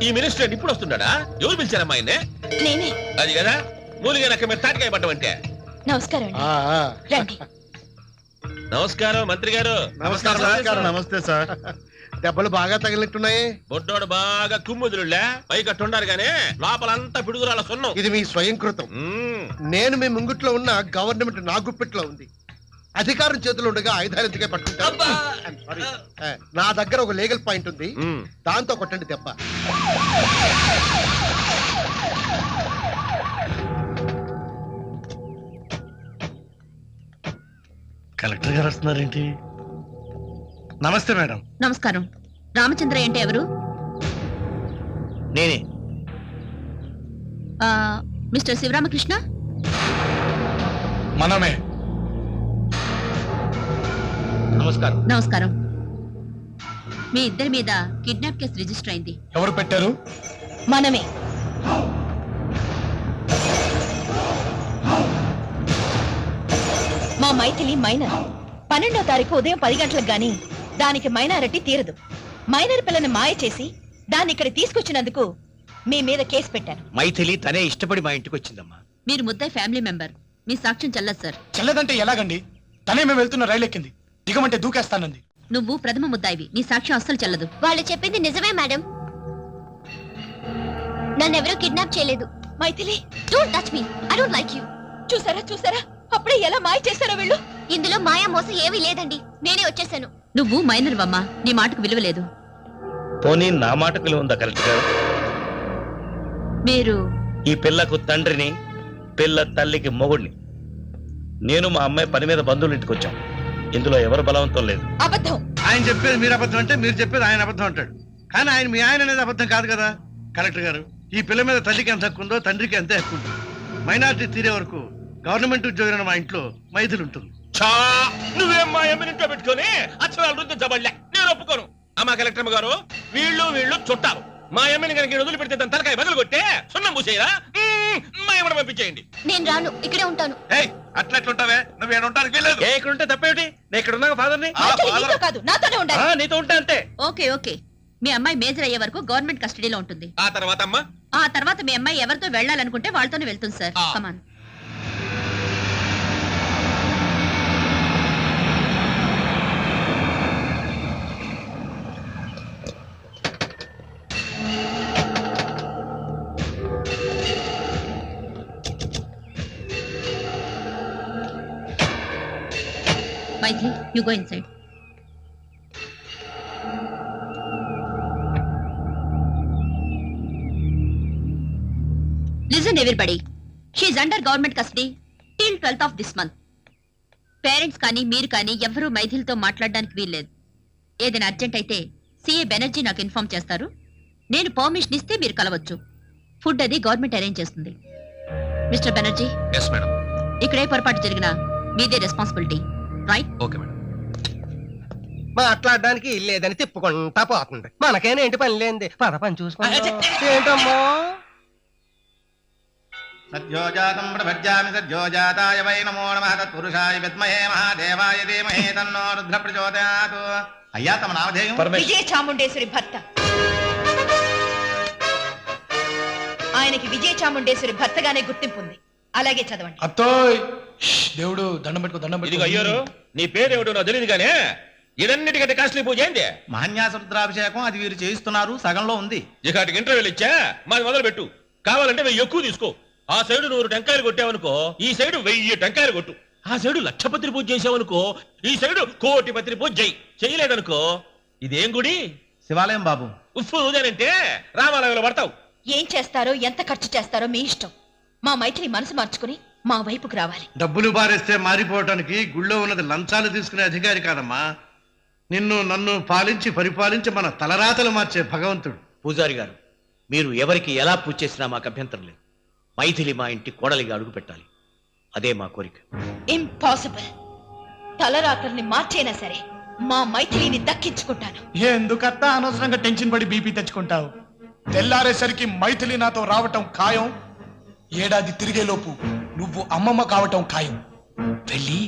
ఈ మినిస్టర్ ఇప్పుడు వస్తున్నాడా? ఎవరు పిలిచారమ్మా ఆయన్నే? నేనే. అది కదా మూలిగా నక్క మీద తాటికాయ పడ్డమంటే. నమస్కారం రండి. నమస్కారం మంత్రి గారు. నమస్కారం. నమస్తే సార్. దెబ్బలు బాగా తగిలినట్టున్నాయి. బొడ్డోడు బాగా కుమ్ముదులులే పైకట్టుండారు గానీ లోపలంతా పిడుగురాల సున్నం. ఇది మీ స్వయంకృతం. నేను మీ ముంగుట్లో ఉన్న గవర్నమెంట్ నా గుప్పిట్లో ఉంది. అధికారం చేతులు ఉండగా ఆయుధాలు ఎందుకే పట్టుకుంటారు? నా దగ్గర ఒక లీగల్ పాయింట్ ఉంది, దాంతో కొట్టండి దెబ్బ. కలెక్టర్ గారు వస్తున్నారేంటి? నమస్తే మేడం. నమస్కారం. రామచంద్ర అంటే ఎవరు? నేనే. మిస్టర్ శివరామకృష్ణ? మనమే. నమస్కారం. నమస్కారం. మీ ఇద్దరి మీద కిడ్నాప్ కేసు రిజిస్టర్ అయింది. ఎవరు పెట్టారు? మనమే. మా మైథిలి మైనర్. 12వ తారీఖు ఉదయం 10 గంటలకు గాని దానికి మైనారిటీ తీరదు. మైనర్ పిల్లని మాయ చేసి దాన్ని ఇక్కడ తీసుకొచ్చినందుకు మీ మీద కేసు పెట్టాను. మైథిలి తనే ఇష్టపడి మా ఇంటికి వచ్చిందమ్మా. మీరు ముద్దాయి ఫ్యామిలీ మెంబర్. మీ సాక్ష్యం చెల్లదు సార్. చెల్లదంటే ఎలాగండి? తనే మేము వెళ్తున్న రైలు ఎక్కింది, దిగమంటే దూకేస్తానంది. నువ్వు ప్రథమ ముద్దాయివి. నీ సాక్ష్యం అస్సలు చెల్లదు. వాళ్ళు చెప్పింది నిజమే మేడం. నన్నెవరూ కిడ్నాప్ చేయలేదు. Mythili, don't touch me. I don't like you. చూసారా అప్పుడే ఎలా మాయ చేశారో వీళ్ళు. ఇందులో మాయా మోసం ఏమీ లేదండి. నేనే వచ్చేసాను. నువ్వు మైనర్ వమ్మా. నీ మాటకు విలువ లేదు. పోనీ నా మాటకు విలువ ఉందా కలెక్టర్ గారు? మీరు ఈ పిల్లకు తండ్రిని, పిల్ల తల్లికి మొగుడిని. నేను మా అమ్మాయి పని మీద బంధువుల ఇంటికి వచ్చాం. ఇందులో ఎవరు బలవంతం లేదు. అబద్ధం. ఆయన చెప్పేది మీరు అబద్ధం అంటే, మీరు చెప్పేది ఆయన అబద్ధం అంటాడు. కానీ ఆయన మీ ఆయన అనేది అబద్ధం కాదు కదా కలెక్టర్ గారు. ఈ పిల్ల మీద తల్లికి ఎంత హక్కు ఉందో తండ్రికి ఎంత హక్కు ఉంటుంది. మైనారిటీ తీరే వరకు గవర్నమెంట్ ఉద్యోగం మా ఇంట్లో మైథిలి ఉంటుంది. నువ్వేం మా ఎమ్మెల్యేతో పెట్టుకొని అక్షరాలు రుద్దించబడలే. నేను ఒప్పుకోను. అమ్మా కలెక్టర్ గారు, వీళ్ళు చుట్టాలు. మా ఎమ్మెల్యే కనుక వదిలి పెడితే తన తలకాయ బదులు కొట్టే సున్నం పూసేయరా? మా ఎమ్మడ పంపించేయండి. నేను రాను, ఇక్కడే ఉంటాను. అట్లట్లుంటావే? నువ్వు ఏడు ఉంటానికి వెళ్ళలేదు. ఇక్కడ ఉంటే తప్పేమిటి? నేను ఇక్కడ ఉన్నా ఫాదర్ని. నీతో కాదు, నాతోనే ఉండాలి. నీతో ఉంటా అంతే. ఓకే. మీ అమ్మాయి మేజర్ అయ్యే వరకు గవర్నమెంట్ కస్టడీలో ఉంటుంది. ఆ తర్వాత అమ్మా? ఆ తర్వాత మీ అమ్మాయి ఎవరితో వెళ్ళాలనుకుంటే వాళ్ళతోనే వెళ్తుంది sir. Come on. Maithili, you go inside. Listen everybody. She is under government custody till 12th of this month. Parents కానీ మీరు కానీ ఎవరూ మైథిలితో మాట్లాడడానికి వీల్లేదు. ఏదైనా అర్జెంట్ అయితే సిఏ బెనర్జీ నాకు ఇన్ఫార్మ్ చేస్తారు. నేను పర్మిషన్ ఇస్తే మీరు కలవచ్చు. ఫుడ్ అది గవర్నమెంట్ అరేంజ్ చేస్తుంది. మిస్టర్ బెనర్జీ. yes madam. ఇక్కడే పొరపాటు జరిగినా మీదే రెస్పాన్సిబిలిటీ. రైట్? Okay madam. మాట్లాడడానికి ఇల్లేదని తిప్పుకుంటా పోతుంది. మనకైనా ఏంటి పని లేనిది. పని చూసుకుంటాం. ఏంటమ్మో సద్యోజాతం ప్రపద్యామి సద్యోజాతాయ వై నమో నమః తత్పురుషాయ విద్మహే మహాదేవాయ ధీమహి తన్నో రుద్ర ప్రచోదయాత్. అయ్యా తమ నామధేయం? విజయ చాముండేశ్వరి భర్త. ఆయనకి విజయ చాముండేశ్వరి భర్తగానే గుర్తింపు ఉంది. అలాగే చదవండి. అత్తోయ్ దేవుడు దండం పెట్టుకో. ఇదిగో అయ్యారు, నీ పేరేమిటో నాకు తెలియదు కానీ ఇదన్నిటికంటే కాస్ట్లీ పూజ ఏంది? మహాన్యాస రుద్రాభిషేకం. అది వీరు చేయిస్తున్నారు, సగంలో ఉంది. ఇక ఇంటర్వ్యూలు ఇచ్చా మాది మొదలు పెట్టు. కావాలంటే 1000 ఎక్కువ తీసుకో. ఆ సైడు 100 టెంకాయలు కొట్టావనుకో, ఈ సైడు 1000 టెంకాయలు కొట్టు. ఆ సైడు లక్షపత్రి పూజ చేసావనుకో, ఈ సైడు కోటిపత్రి పూజ చేయలేదనుకో. ఇదేం గుడి? శివాలయం బాబు. ఉప్పు ఊదానంటే రామాలయంలో పడతావు. ఏం చేస్తారో ఎంత ఖర్చు చేస్తారో మీ ఇష్టం. మా మైత్రి మనసు మార్చుకుని మా వైపుకు రావాలి. డబ్బులు బారేస్తే మారిపోవటానికి గుళ్ళో ఉన్నది లంచాలు తీసుకునే అధికారి కాదమ్మా. నిన్ను నన్ను పాలించి పరిపాలించి మన తలరాతలు మార్చే భగవంతుడు. పూజారి గారు, మీరు ఎవరికి ఎలా పూజ చేసినా మాకు అభ్యంతరం లేదు. మైథిలి మా ఇంటి కోడలిగా అడుగు పెట్టాలి. అదే మా కోరిక. ఇంపాసిబుల్. తలరాతల్ని మార్చైనా సరే మా మైథిలిని దక్కించుకుంటాను. ఎందుకత్తా అనవసరంగా టెన్షన్ పడి బీపీ తెచ్చుకుంటావు? తెల్లారేసరికి మైథిలి నాతో రావటం ఖాయం. ఏడాది తిరిగేలోపు నువ్వు అమ్మమ్మ కావటం ఖాయం. వెళ్ళి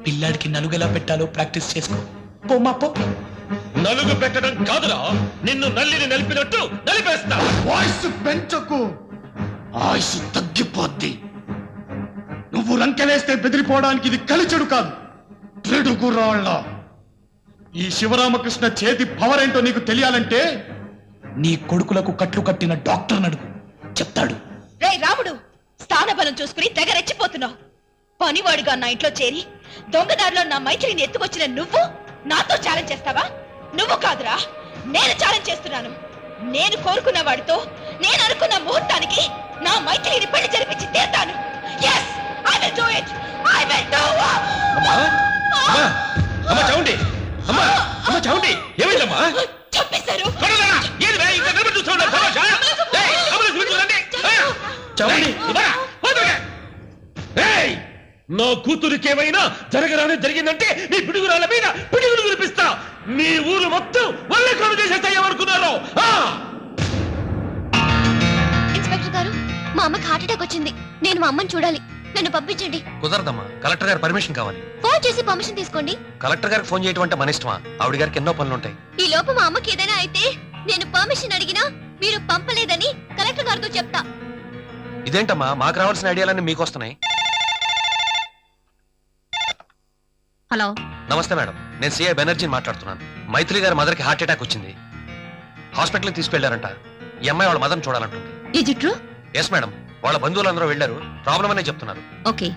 పిల్లాడికి నలుగెలా పెట్టాలో ప్రాక్టీస్ చేసుకో. పోమా పో. నలుగు పెట్టడం కాదురా, నిన్ను నల్లిని నలిపినట్టు నలిపేస్తా. వాయిస్ పెంచకు, ఆయుష్ తగ్గిపోద్ది. నువ్వు రంకెలేస్తే బెదిరిపోవడానికి ఇది కలిచెడు కాదు, పిడుగురాళ్ళ. ఈ శివరామకృష్ణ చేతి పవర్ ఏంటో నీకు తెలియాలంటే నీ కొడుకులకు కట్లు కట్టిన డాక్టర్ అడుగు, చెప్తాడు. రే రాముడు, స్థానబలం చూసుకుని తెగ రెచ్చిపోతున్నావు. పనివాడిగా నా ఇంట్లో చేరి దొంగదారిలో నా మైత్రిని ఎత్తుకొచ్చిన నువ్వు నాతో ఛాలెంజ్ చేస్తావా? నువ్వు కాదురా, నేను ఛాలెంజ్ చేస్తున్నాను. నేను కోరుకున్న వాడితో నేను అనుకున్న ముహూర్తానికి నా మైత్రిని పెళ్లి జరిపించి తీర్తాను. Yes, I will do it. I will do it. అమ్మా అమ్మా అమ్మా చౌండి, అమ్మా అమ్మా చౌండి, ఏమైందమ్మా? చంపేశారు. కొడలేరా? ఏది బే, ఇంకా నిలబడి చూస్తున్నావు తమాషా? ఏయ్, అంబులెన్స్ పిలుచుకురండి. చౌండి, ఇవ్వరా, పోతుగా. ఏయ్, నా కూతురికేమైనా జరగరానే జరిగిందంటే నీ పిడుగురాళ్ళ మీద పిడుగులు కురిపిస్తా. మీ ఊరు మొత్తం వల్ల కాలు చేసేస్తా. ఏమనుకున్నారు? ఇన్స్పెక్టర్ గారు, మా అమ్మకి హార్ట్ అటాక్ వచ్చింది. నేను మా అమ్మని చూడాలి. నన్ను పంపించండి. కుదరదమ్మా, కలెక్టర్ గారి పర్మిషన్ కావాలి. ఫోన్ చేసి పర్మిషన్ తీసుకోండి. కలెక్టర్ గారికి ఫోన్ చేయడం అంటే మన ఇష్టమా? ఆవిడ గారికి ఎన్నో పనులు ఉంటాయి. ఈ లోపు మా అమ్మకి ఏదైనా అయితే నేను పర్మిషన్ అడిగినా మీరు పంపలేదని కలెక్టర్ గారితో చెప్తా. ఇదేంటమ్మా, మాకు రావాల్సిన ఐడియాలన్నీ మీకు వస్తున్నాయి. హలో, నమస్తే మేడం, నేను సిఐ బెనర్జీని మాట్లాడుతున్నాను. మైథిలి గారి మదర్కి హార్ట్ అటాక్ వచ్చింది, హాస్పిటల్కి తీసుకెళ్లారంట. ఈ అమ్మాయి వాళ్ళ మదర్ని చూడాలంటుంది. Is it true? Yes madam, వాళ్ళ బంధువులందరూ వెళ్ళారు, ప్రాబ్లం అనే చెప్తున్నారు. ఓకే,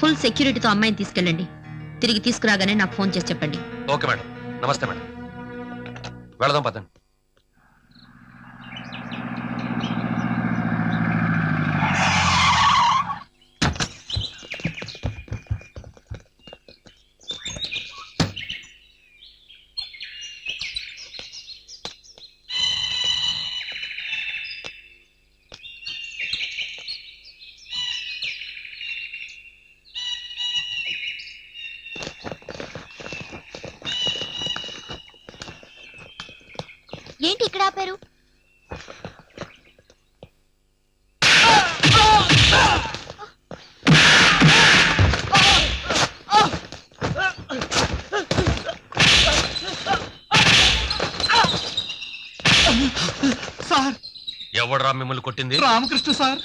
ఫుల్ సెక్యూరిటీతో అమ్మాయిని తీసుకెళ్ళండి. తిరిగి తీసుకురాగానే నాకు ఫోన్ చేసి చెప్పండి. ఓకే మేడం, నమస్తే మేడం, వెళదాం పదండి. ఏంటి ఇక్కడ ఆపారు? సార్, ఎవడరా మిమ్మల్ని కొట్టింది? రామకృష్ణ సార్.